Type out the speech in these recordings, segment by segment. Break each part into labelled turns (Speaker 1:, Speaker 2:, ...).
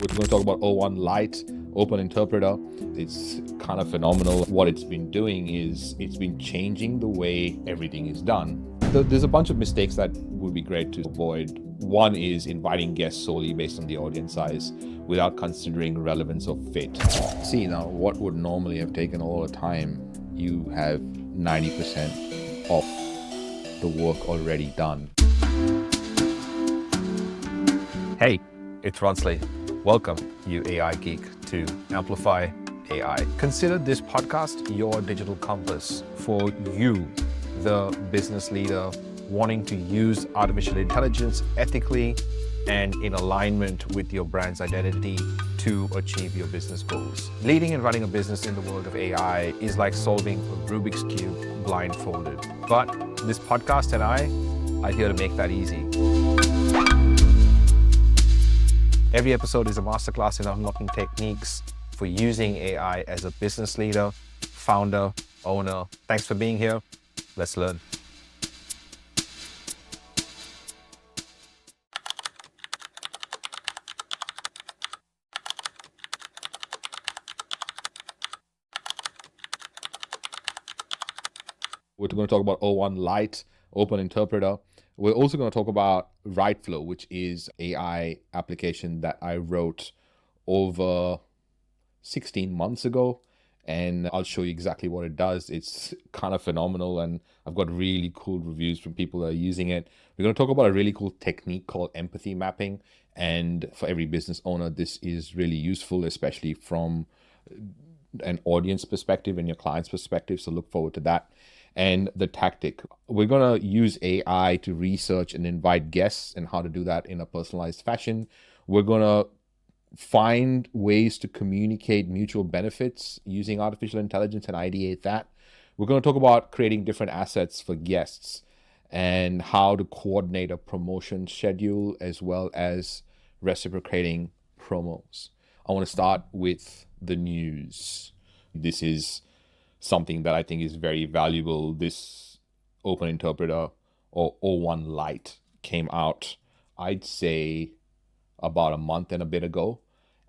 Speaker 1: We're going to talk about O1 Lite, Open Interpreter. It's kind of phenomenal. What it's been doing is it's been changing the way everything is done. There's a bunch of mistakes that would be great to avoid. One is inviting guests solely based on the audience size without considering relevance or fit. See, now what would normally have taken a lot of time, you have 90% of the work already done. Hey, it's Ronsley. Welcome, you AI geek, to Amplify AI. Consider this podcast your digital compass for you, the business leader wanting to use artificial intelligence ethically and in alignment with your brand's identity to achieve your business goals. Leading and running a business in the world of AI is like solving a Rubik's Cube blindfolded. But this podcast and I are here to make that easy. Every episode is a masterclass in unlocking techniques for using AI as a business leader, founder, owner. Thanks for being here. Let's learn. We're going to talk about O1 Lite, Open Interpreter. We're also going to talk about WriteFlow, which is AI application that I wrote over 16 months ago. And I'll show you exactly what it does. It's kind of phenomenal, and I've got really cool reviews from people that are using it. We're going to talk about a really cool technique called empathy mapping. And for every business owner, this is really useful, especially from an audience perspective and your client's perspective. So look forward to that. And the tactic. We're going to use AI to research and invite guests and how to do that in a personalized fashion. We're going to find ways to communicate mutual benefits using artificial intelligence and ideate that. We're going to talk about creating different assets for guests and how to coordinate a promotion schedule as well as reciprocating promos. I want to start with the news. This is something that I think is very valuable. This Open Interpreter, or O1 Lite, came out, I'd say, about a month and a bit ago.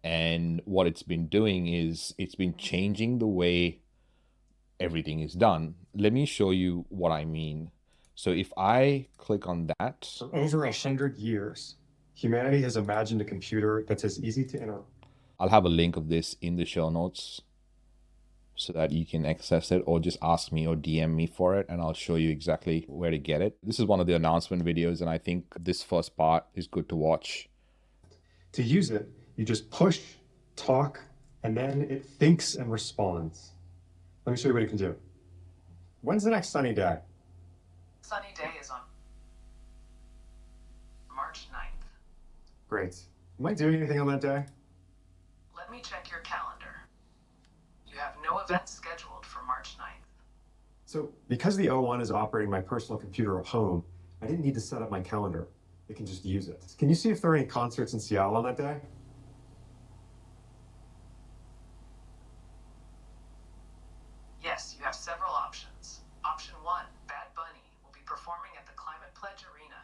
Speaker 1: And what it's been doing is it's been changing the way everything is done. Let me show you what I mean. So if I click on that.
Speaker 2: For over 100 years, humanity has imagined a computer that's as easy to enter.
Speaker 1: I'll have a link of this in the show notes so that you can access it, or just ask me or DM me for it and I'll show you exactly where to get it. This is one of the announcement videos, and I think this first part is good to watch.
Speaker 2: To use it, you just push, talk, and then it thinks and responds. Let me show you what it can do. When's the next sunny day?
Speaker 3: Sunny day is on March 9th.
Speaker 2: Great. Am I doing anything on that day?
Speaker 3: Let me check your calendar. You have no events scheduled for March 9th.
Speaker 2: So because the O1 is operating my personal computer at home, I didn't need to set up my calendar. It can just use it. Can you see if there are any concerts in Seattle on that day?
Speaker 3: Yes, you have several options. Option 1, Bad Bunny will be performing at the Climate Pledge Arena.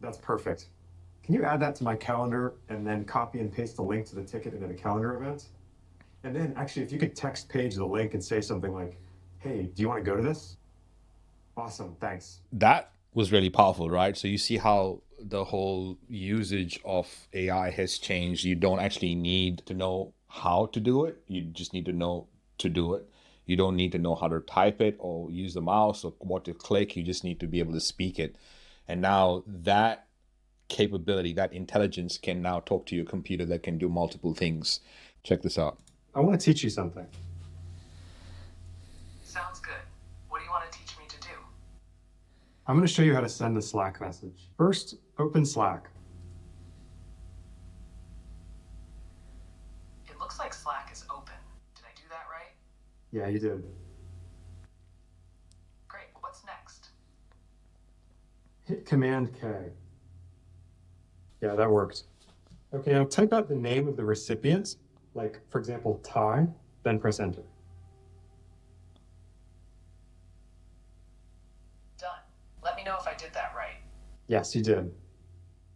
Speaker 2: That's perfect. Can you add that to my calendar and then copy and paste the link to the ticket into the calendar event? And then actually, if you could text Paige the link and say something like, hey, do you want to go to this? Awesome, thanks.
Speaker 1: That was really powerful, right? So you see how the whole usage of AI has changed. You don't actually need to know how to do it. You just need to know to do it. You don't need to know how to type it or use the mouse or what to click. You just need to be able to speak it. And now that capability, that intelligence can now talk to your computer that can do multiple things. Check this out.
Speaker 2: I want to teach you something.
Speaker 3: Sounds good. What do you want to teach me to do?
Speaker 2: I'm going to show you how to send a Slack message. First, open Slack.
Speaker 3: It looks like Slack is open. Did I do that right?
Speaker 2: Yeah, you did.
Speaker 3: Great. What's next?
Speaker 2: Hit Command K. Yeah, that worked. Okay, now type out the name of the recipient, like, for example, Ty, then press enter.
Speaker 3: Done. Let me know if I did that right.
Speaker 2: Yes, you did.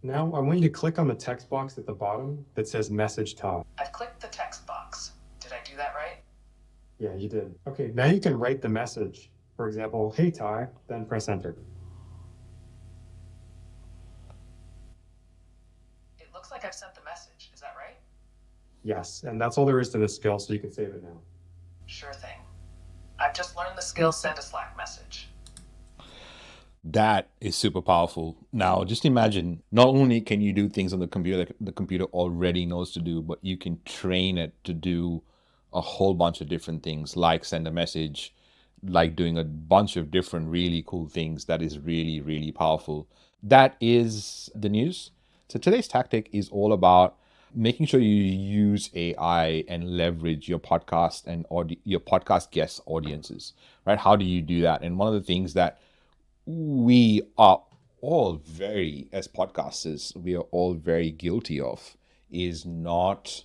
Speaker 2: Now I want you to click on the text box at the bottom that says Message Todd.
Speaker 3: I've clicked the text box. Did I do that right?
Speaker 2: Yeah, you did. Okay, now you can write the message. For example, hey Ty, then press enter.
Speaker 3: It looks like I've sent the message. Is that right?
Speaker 2: Yes, and that's all there is to this skill, so you can save it now.
Speaker 3: Sure thing. I've just learned the skill send a Slack message.
Speaker 1: That is super powerful. Now, just imagine, not only can you do things on the computer that the computer already knows to do, but you can train it to do a whole bunch of different things, like send a message, like doing a bunch of different really cool things. That is really, really powerful. That is the news. So today's tactic is all about making sure you use AI and leverage your podcast and your podcast guest audiences, right? How do you do that? And one of the things that we are all as podcasters, we are all very guilty of is not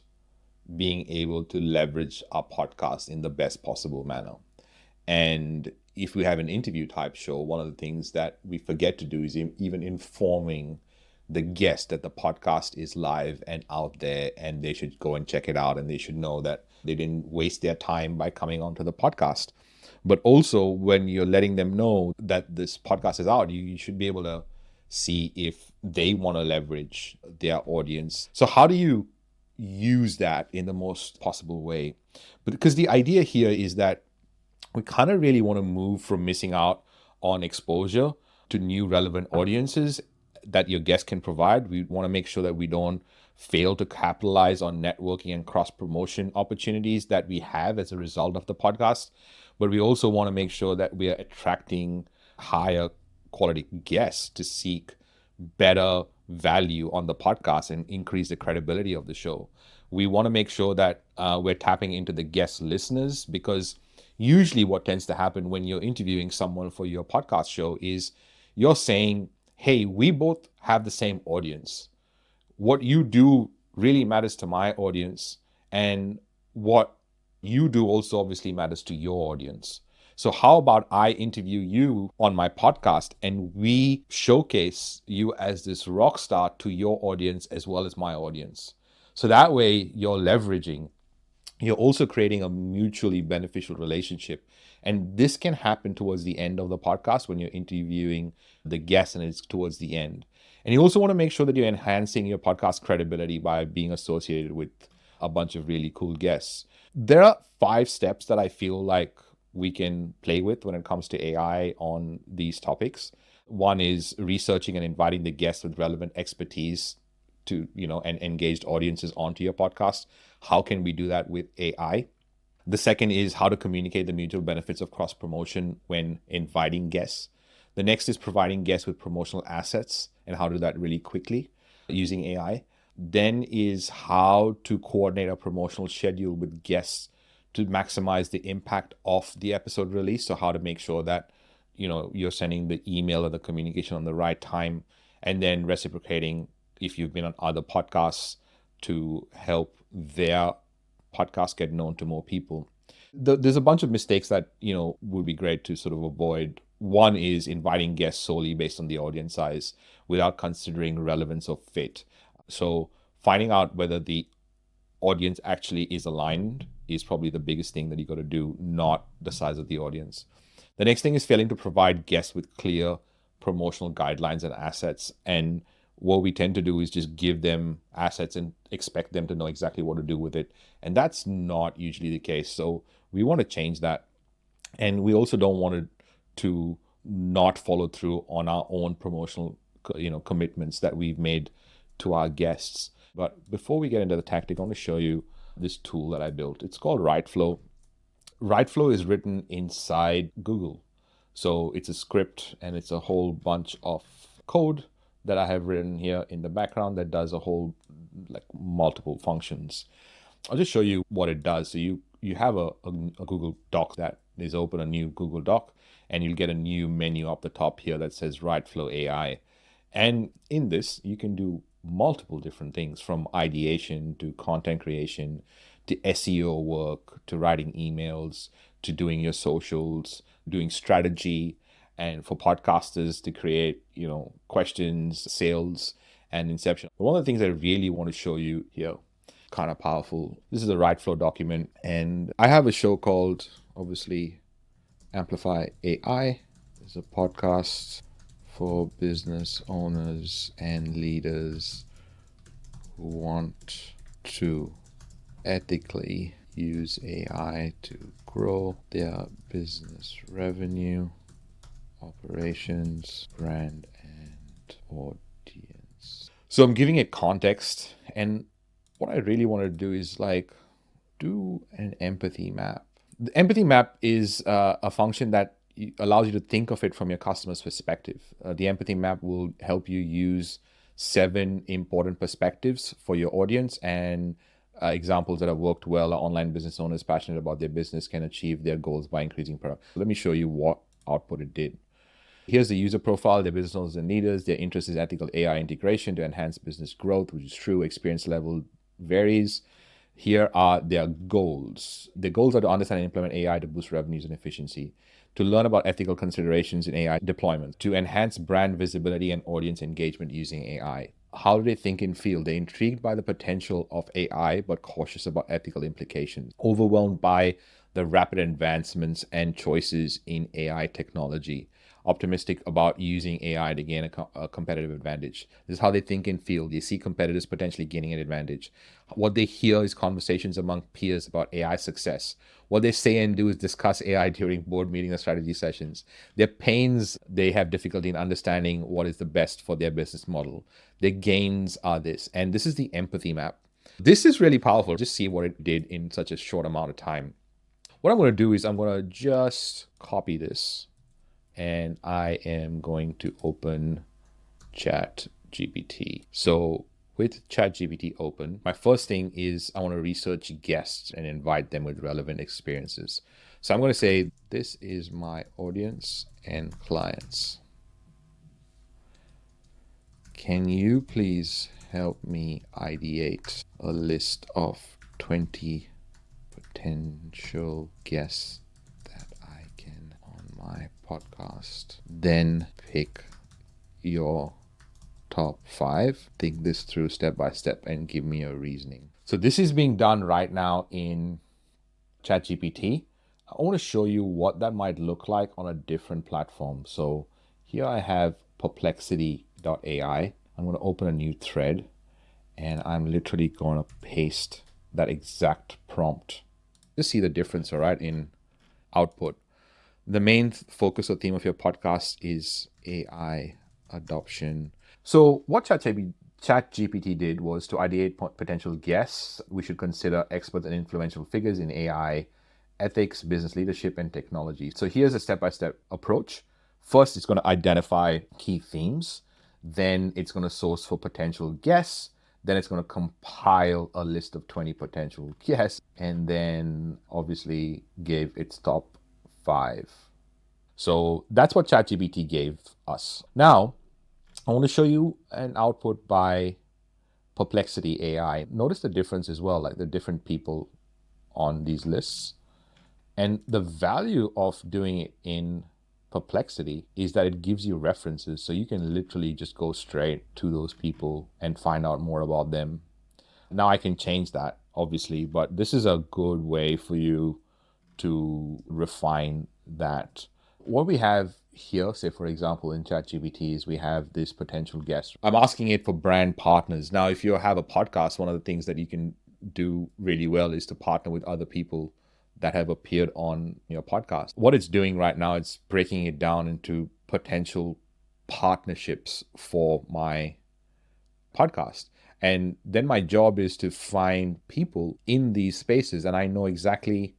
Speaker 1: being able to leverage our podcast in the best possible manner. And if we have an interview type show, one of the things that we forget to do is even informing the guest that the podcast is live and out there, and they should go and check it out, and they should know that they didn't waste their time by coming onto the podcast. But also, when you're letting them know that this podcast is out, you should be able to see if they want to leverage their audience. So how do you use that in the most possible way? Because the idea here is that we kind of really want to move from missing out on exposure to new relevant audiences that your guest can provide. We want to make sure that we don't fail to capitalize on networking and cross promotion opportunities that we have as a result of the podcast. But we also want to make sure that we are attracting higher quality guests to seek better value on the podcast and increase the credibility of the show. We want to make sure that we're tapping into the guest listeners, because usually what tends to happen when you're interviewing someone for your podcast show is you're saying, hey, we both have the same audience. What you do really matters to my audience, and what you do also obviously matters to your audience. So how about I interview you on my podcast and we showcase you as this rock star to your audience as well as my audience. So that way you're leveraging, you're also creating a mutually beneficial relationship. And this can happen towards the end of the podcast when you're interviewing the guest and it's towards the end. And you also want to make sure that you're enhancing your podcast credibility by being associated with a bunch of really cool guests. There are 5 steps that I feel like we can play with when it comes to AI on these topics. One is researching and inviting the guests with relevant expertise to, and engaged audiences onto your podcast. How can we do that with AI? The second is how to communicate the mutual benefits of cross promotion when inviting guests. The next is providing guests with promotional assets and how to do that really quickly using AI. Then is how to coordinate a promotional schedule with guests to maximize the impact of the episode release. So how to make sure that you're sending the email or the communication on the right time, and then reciprocating if you've been on other podcasts to help their podcast get known to more people. There's a bunch of mistakes that would be great to sort of avoid. One is inviting guests solely based on the audience size without considering relevance or fit. So finding out whether the audience actually is aligned is probably the biggest thing that you got to do, not the size of the audience. The next thing is failing to provide guests with clear promotional guidelines and assets. And what we tend to do is just give them assets and expect them to know exactly what to do with it. And that's not usually the case. So we want to change that. And we also don't want to not follow through on our own promotional commitments that we've made to our guests. But before we get into the tactic, I want to show you this tool that I built. It's called WriteFlow. WriteFlow is written inside Google. So it's a script and it's a whole bunch of code that I have written here in the background that does a whole multiple functions. I'll just show you what it does. So you have a Google Doc that is open, a new Google Doc, and you'll get a new menu up the top here that says WriteFlow AI. And in this, you can do multiple different things, from ideation to content creation to SEO work to writing emails to doing your socials, doing strategy, and for podcasters to create questions, sales, and inception. But one of the things I really want to show you here, kind of powerful. This is a WriteFlow document, and I have a show called, obviously, Amplify AI. It's a podcast for business owners and leaders who want to ethically use AI to grow their business revenue, operations, brand, and audience. So I'm giving it context, and what I really want to do is like do an empathy map. The empathy map is a function that allows you to think of it from your customer's perspective. The empathy map will help you use 7 important perspectives for your audience, and examples that have worked well are online business owners passionate about their business can achieve their goals by increasing product. Let me show you what output it did. Here's the user profile, their business owners and leaders. Their interest is ethical AI integration to enhance business growth, which is true. Experience level varies. Here are their goals. The goals are to understand and implement AI to boost revenues and efficiency, to learn about ethical considerations in AI deployment, to enhance brand visibility and audience engagement using AI. How do they think and feel? They're intrigued by the potential of AI, but cautious about ethical implications. Overwhelmed by the rapid advancements and choices in AI technology. Optimistic about using AI to gain a competitive advantage. This is how they think and feel. They see competitors potentially gaining an advantage. What they hear is conversations among peers about AI success. What they say and do is discuss AI during board meetings or strategy sessions. Their pains, they have difficulty in understanding what is the best for their business model. Their gains are this. And this is the empathy map. This is really powerful. Just see what it did in such a short amount of time. What I'm going to do is I'm going to just copy this, and I am going to open ChatGPT. So with ChatGPT open, my first thing is I want to research guests and invite them with relevant experiences. So I'm going to say, this is my audience and clients. Can you please help me ideate a list of 20 potential guests that I can on my podcast? Then pick your top 5. Think this through step by step and give me a reasoning. So this is being done right now in ChatGPT. I want to show you what that might look like on a different platform. So here I have perplexity.ai. I'm going to open a new thread, and I'm literally going to paste that exact prompt. Just see the difference, all right, in output. The main focus or theme of your podcast is AI adoption. So what ChatGPT did was to ideate potential guests we should consider experts and influential figures in AI, ethics, business leadership, and technology. So here's a step-by-step approach. First, it's going to identify key themes. Then it's going to source for potential guests. Then it's going to compile a list of 20 potential guests, and then obviously gave its top 5. So that's what ChatGPT gave us. Now, I want to show you an output by Perplexity AI. Notice the difference as well, like the different people on these lists. And the value of doing it in Perplexity is that it gives you references, so you can literally just go straight to those people and find out more about them. Now I can change that, obviously, but this is a good way for you to refine that. What we have here, say for example in ChatGPT, is we have this potential guest. I'm asking it for brand partners. Now, if you have a podcast, one of the things that you can do really well is to partner with other people that have appeared on your podcast. What it's doing right now, it's breaking it down into potential partnerships for my podcast. And then my job is to find people in these spaces, and I know exactly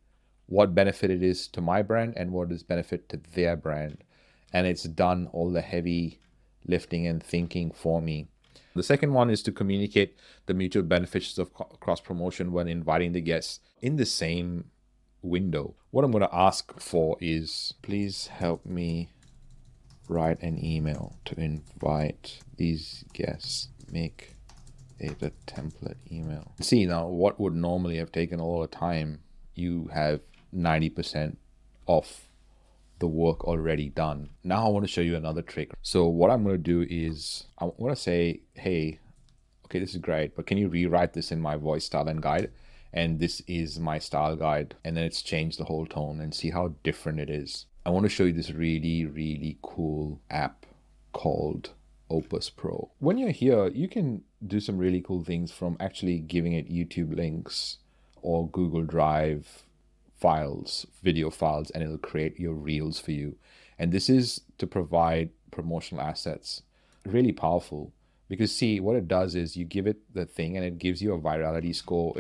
Speaker 1: what benefit it is to my brand and what is benefit to their brand. And it's done all the heavy lifting and thinking for me. The second one is to communicate the mutual benefits of cross promotion when inviting the guests in the same window. What I'm going to ask for is, please help me write an email to invite these guests. Make it a template email. See, now what would normally have taken a lot of time, you have 90% off the work already done. Now I want to show you another trick. So what I'm going to do is I'm going to say, hey, okay, this is great, but can you rewrite this in my voice style and guide? And this is my style guide. And then it's changed the whole tone, and see how different it is. I want to show you this really, really cool app called Opus Pro. When you're here, you can do some really cool things, from actually giving it YouTube links or Google Drive files, video files, and it'll create your reels for you. And this is to provide promotional assets. Really powerful, because see, what it does is you give it the thing and it gives you a virality score.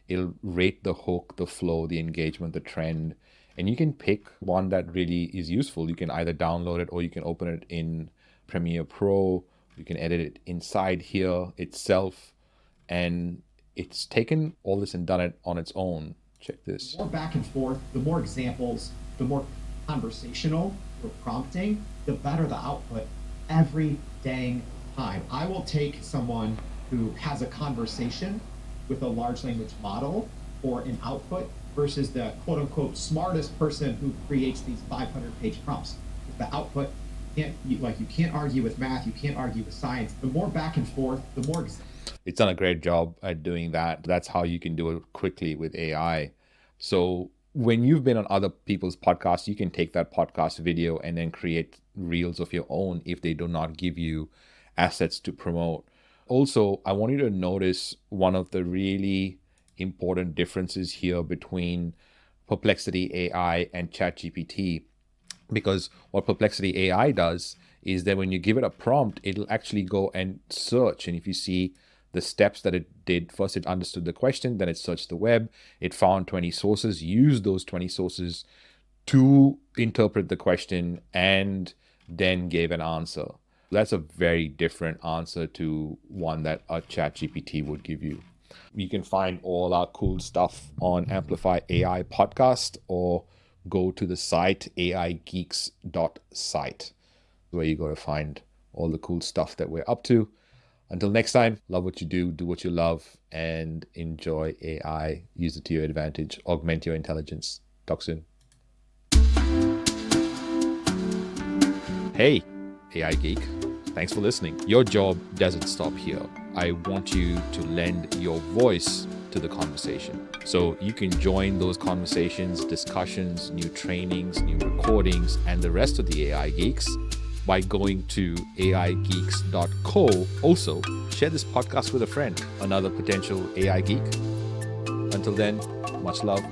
Speaker 1: It'll rate the hook, the flow, the engagement, the trend, and you can pick one that really is useful. You can either download it or you can open it in Premiere Pro. You can edit it inside here itself, and it's taken all this and done it on its own. Check this.
Speaker 4: The more back and forth, the more examples, the more conversational or prompting, the better the output every dang time. I will take someone who has a conversation with a large language model for an output versus the quote unquote smartest person who creates these 500-page prompts. The output, you can't argue with math, you can't argue with science. The more back and forth, the more
Speaker 1: it's done a great job at doing that. That's how you can do it quickly with AI. So when you've been on other people's podcasts, you can take that podcast video and then create reels of your own if they do not give you assets to promote. Also, I want you to notice one of the really important differences here between Perplexity AI and ChatGPT. Because what Perplexity AI does is that when you give it a prompt, it'll actually go and search. And if you see the steps that it did, first it understood the question, then it searched the web, it found 20 sources, used those 20 sources to interpret the question, and then gave an answer. That's a very different answer to one that a ChatGPT would give you. You can find all our cool stuff on Amplify AI podcast, or go to the site aigeeks.site, where you go to find all the cool stuff that we're up to. Until next time, love what you do what you love, and enjoy AI. Use it to your advantage. Augment your intelligence. Talk soon. Hey, AI Geek. Thanks for listening. Your job doesn't stop here. I want you to lend your voice to the conversation. So you can join those conversations, discussions, new trainings, new recordings, and the rest of the AI Geeks by going to aigeeks.co. Also, share this podcast with a friend, another potential AI geek. Until then, much love.